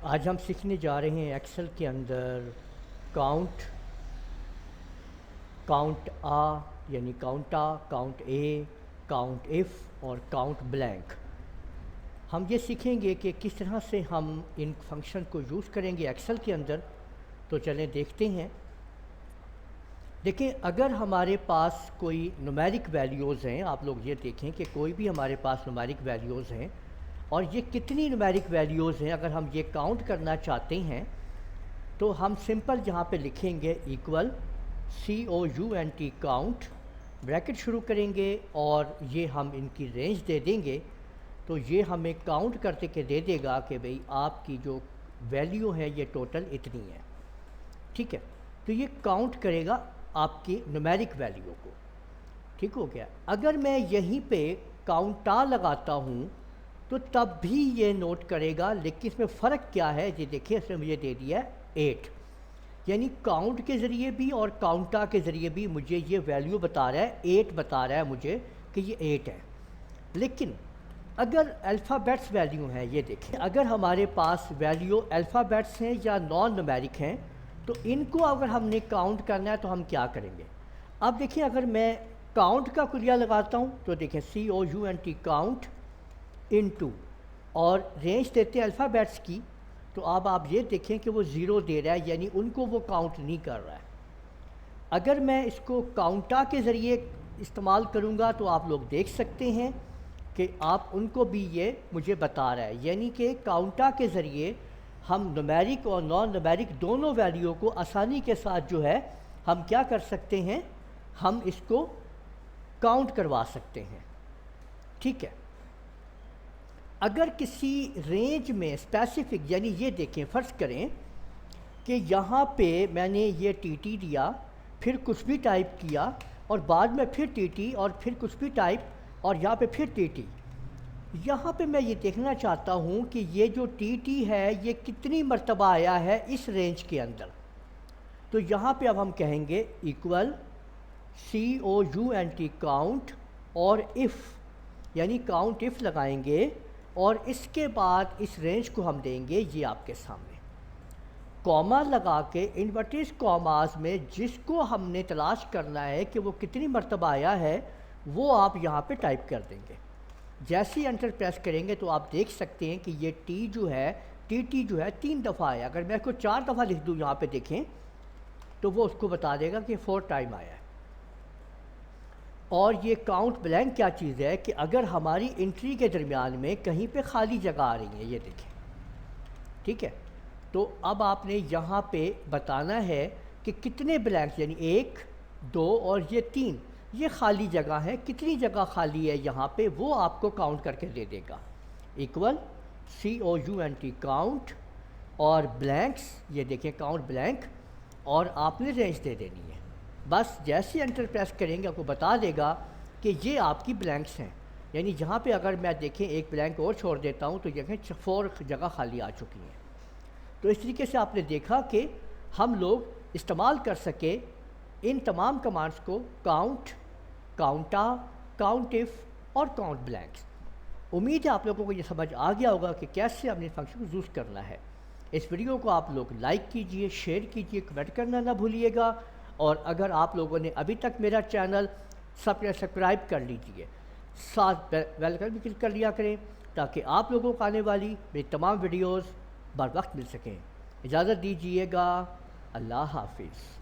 آج ہم سیکھنے جا رہے ہیں ایکسل کے اندر کاؤنٹ کاؤنٹ یعنی کاؤنٹا، کاؤنٹ اے، کاؤنٹ ایف اور کاؤنٹ بلینک۔ ہم یہ سیکھیں گے کہ کس طرح سے ہم ان فنکشن کو یوز کریں گے ایکسل کے اندر۔ تو چلیں دیکھتے ہیں۔ دیکھیں، اگر ہمارے پاس کوئی نومیرک ویلیوز ہیں، آپ لوگ یہ دیکھیں کہ کوئی بھی ہمارے پاس نومیرک ویلیوز ہیں اور یہ کتنی نومیرک ویلیوز ہیں، اگر ہم یہ کاؤنٹ کرنا چاہتے ہیں تو ہم سمپل یہاں پہ لکھیں گے ایکول COUNT کاؤنٹ، بریکٹ شروع کریں گے اور یہ ہم ان کی رینج دے دیں گے۔ تو یہ ہمیں کاؤنٹ کرتے کے دے دے گا کہ بھئی آپ کی جو ویلیو ہے یہ ٹوٹل اتنی ہے، ٹھیک ہے۔ تو یہ کاؤنٹ کرے گا آپ کی نومیرک ویلیو کو، ٹھیک ہو گیا۔ اگر میں یہیں پہ کاؤنٹا لگاتا ہوں تو تب بھی یہ نوٹ کرے گا، لیکن اس میں فرق کیا ہے یہ دیکھیں، اس نے مجھے دے دیا ہے 8، یعنی کاؤنٹ کے ذریعے بھی اور کاؤنٹا کے ذریعے بھی مجھے یہ ویلیو بتا رہا ہے 8، بتا رہا ہے مجھے کہ یہ 8 ہے۔ لیکن اگر الفابیٹس ویلیو ہیں، یہ دیکھیں، اگر ہمارے پاس ویلیو الفابیٹس ہیں یا نان نومیرک ہیں تو ان کو اگر ہم نے کاؤنٹ کرنا ہے تو ہم کیا کریں گے؟ اب دیکھیں، اگر میں کاؤنٹ کا کلیہ لگاتا ہوں تو دیکھیں COUNT کاؤنٹ انٹو اور رینج دیتے ہیں الفابیٹس کی، تو اب آپ یہ دیکھیں کہ وہ 0 دے رہا ہے، یعنی ان کو وہ کاؤنٹ نہیں کر رہا ہے۔ اگر میں اس کو کاؤنٹا کے ذریعے استعمال کروں گا تو آپ لوگ دیکھ سکتے ہیں کہ آپ ان کو بھی یہ مجھے بتا رہا ہے، یعنی کہ کاؤنٹا کے ذریعے ہم نومیرک اور نان نومیرک دونوں ویلیو کو آسانی کے ساتھ جو ہے ہم کیا کر سکتے ہیں، ہم اس کو کاؤنٹ کروا سکتے ہیں، ٹھیک ہے۔ اگر کسی رینج میں اسپیسیفک، یعنی یہ دیکھیں، فرض کریں کہ یہاں پہ میں نے یہ TT دیا، پھر کچھ بھی ٹائپ کیا اور بعد میں پھر TT اور پھر کچھ بھی ٹائپ اور یہاں پہ پھر TT، یہاں پہ میں یہ دیکھنا چاہتا ہوں کہ یہ جو TT ہے یہ کتنی مرتبہ آیا ہے اس رینج کے اندر۔ تو یہاں پہ اب ہم کہیں گے ایکول COUNT کاؤنٹ اور if، یعنی کاؤنٹ if لگائیں گے اور اس کے بعد اس رینج کو ہم دیں گے یہ آپ کے سامنے، کوما لگا کے انورٹیز کوماز میں جس کو ہم نے تلاش کرنا ہے کہ وہ کتنی مرتبہ آیا ہے وہ آپ یہاں پہ ٹائپ کر دیں گے۔ جیسے ہی انٹر پریس کریں گے تو آپ دیکھ سکتے ہیں کہ یہ TT جو ہے 3 دفعہ آیا۔ اگر میں اس کو 4 دفعہ لکھ دوں یہاں پہ دیکھیں تو وہ اس کو بتا دے گا کہ 4 ٹائم آیا ہے۔ اور یہ کاؤنٹ بلینک کیا چیز ہے کہ اگر ہماری انٹری کے درمیان میں کہیں پہ خالی جگہ آ رہی ہے، یہ دیکھیں، ٹھیک ہے، تو اب آپ نے یہاں پہ بتانا ہے کہ کتنے بلینکس، یعنی 1، 2 اور یہ 3، یہ خالی جگہ ہے، کتنی جگہ خالی ہے یہاں پہ وہ آپ کو کاؤنٹ کر کے دے دے گا۔ ایکول COUNT کاؤنٹ اور بلینکس، یہ دیکھیں کاؤنٹ بلینک، اور آپ نے رینج دے دینی ہے۔ بس جیسے انٹر پریس کریں گے آپ کو بتا دے گا کہ یہ آپ کی بلینکس ہیں، یعنی جہاں پہ اگر میں دیکھیں ایک بلینک اور چھوڑ دیتا ہوں تو دیکھیں 4 جگہ خالی آ چکی ہیں۔ تو اس طریقے سے آپ نے دیکھا کہ ہم لوگ استعمال کر سکے ان تمام کمانڈس کو، کاؤنٹ، کاؤنٹا، کاؤنٹ ایف اور کاؤنٹ بلینکس۔ امید ہے آپ لوگوں کو یہ سمجھ آ گیا ہوگا کہ کیسے ہم نے فنکشن کو یوز کرنا ہے۔ اس ویڈیو کو آپ لوگ لائک کیجئے، شیئر کیجئے، کمنٹ کرنا نہ بھولیے گا، اور اگر آپ لوگوں نے ابھی تک میرا چینل سبسکرائب کر لیجئے، ساتھ بیل آئیکن بھی کلک کر لیا کریں تاکہ آپ لوگوں کو آنے والی میری تمام ویڈیوز بر وقت مل سکیں۔ اجازت دیجیے گا، اللہ حافظ۔